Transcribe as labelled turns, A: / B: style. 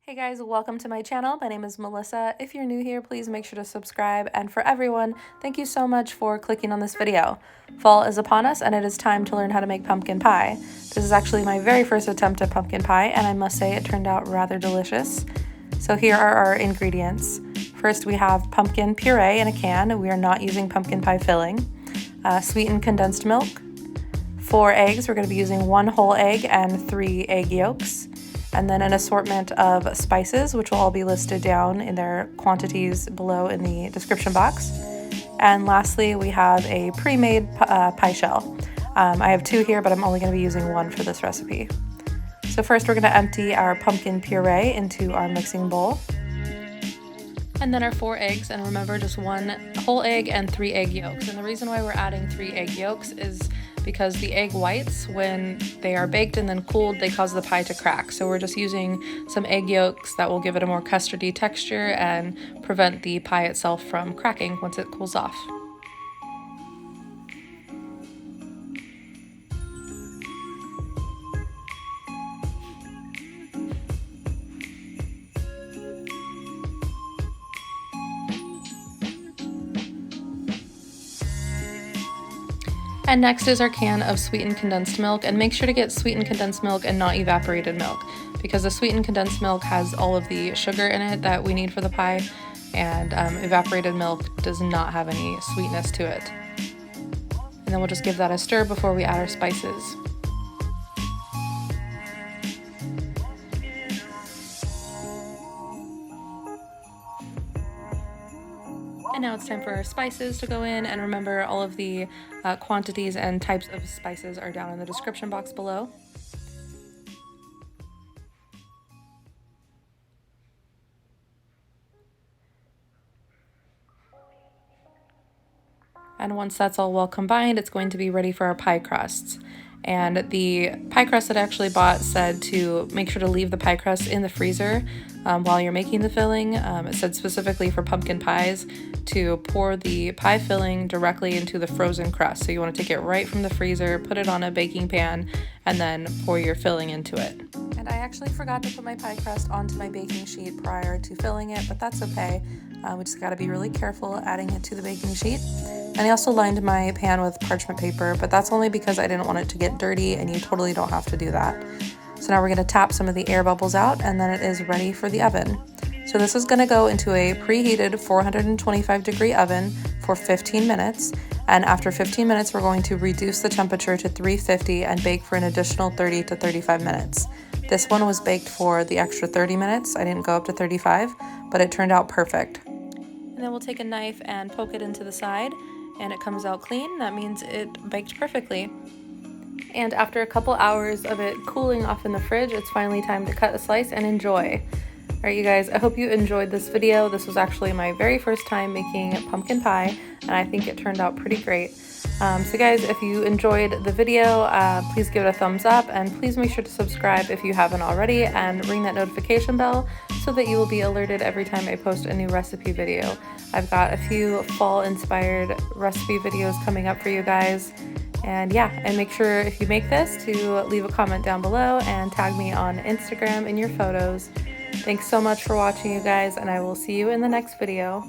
A: Hey guys, welcome to my channel. My name is Melissa. If you're new here, please make sure to subscribe. And for everyone, thank you so much for clicking on this video. Fall is upon us and it is time to learn how to make pumpkin pie. This is actually my very first attempt at pumpkin pie and I must say it turned out rather delicious. So here are our ingredients. First we have pumpkin puree in a can. We are not using pumpkin pie filling. Sweetened condensed milk. 4 eggs. We're going to be using 1 whole egg and 3 egg yolks. And then an assortment of spices, which will all be listed down in their quantities below in the description box. And lastly, we have a pre-made pie shell. I have 2 here, but I'm only going to be using 1 for this recipe. So first we're going to empty our pumpkin puree into our mixing bowl. And then our 4 eggs, and remember just 1 whole egg and 3 egg yolks. And the reason why we're adding 3 egg yolks is because the egg whites, when they are baked and then cooled, they cause the pie to crack. So we're just using some egg yolks that will give it a more custardy texture and prevent the pie itself from cracking once it cools off. And next is our can of sweetened condensed milk, and make sure to get sweetened condensed milk and not evaporated milk, because the sweetened condensed milk has all of the sugar in it that we need for the pie, and evaporated milk does not have any sweetness to it. And then we'll just give that a stir before we add our spices. And now it's time for our spices to go in, and remember all of the quantities and types of spices are down in the description box below. And once that's all well combined, it's going to be ready for our pie crusts. And the pie crust that I actually bought said to make sure to leave the pie crust in the freezer while you're making the filling. It said specifically for pumpkin pies to pour the pie filling directly into the frozen crust. So you want to take it right from the freezer, put it on a baking pan, and then pour your filling into it. And I actually forgot to put my pie crust onto my baking sheet prior to filling it, but that's okay. We just got to be really careful adding it to the baking sheet. And I also lined my pan with parchment paper, but that's only because I didn't want it to get dirty, and you totally don't have to do that. So now we're going to tap some of the air bubbles out, and then it is ready for the oven. So this is going to go into a preheated 425-degree oven for 15 minutes. And after 15 minutes, we're going to reduce the temperature to 350 and bake for an additional 30 to 35 minutes. This one was baked for the extra 30 minutes. I didn't go up to 35, but it turned out perfect. And then we'll take a knife and poke it into the side, and it comes out clean. That means it baked perfectly. And after a couple hours of it cooling off in the fridge, it's finally time to cut a slice and enjoy. Alright you guys, I hope you enjoyed this video. This was actually my very first time making pumpkin pie, and I think it turned out pretty great. So guys, if you enjoyed the video, please give it a thumbs up, and please make sure to subscribe if you haven't already, and ring that notification bell so that you will be alerted every time I post a new recipe video. I've got a few fall-inspired recipe videos coming up for you guys. And yeah, and make sure if you make this to leave a comment down below and tag me on Instagram in your photos. Thanks so much for watching, you guys, and I will see you in the next video.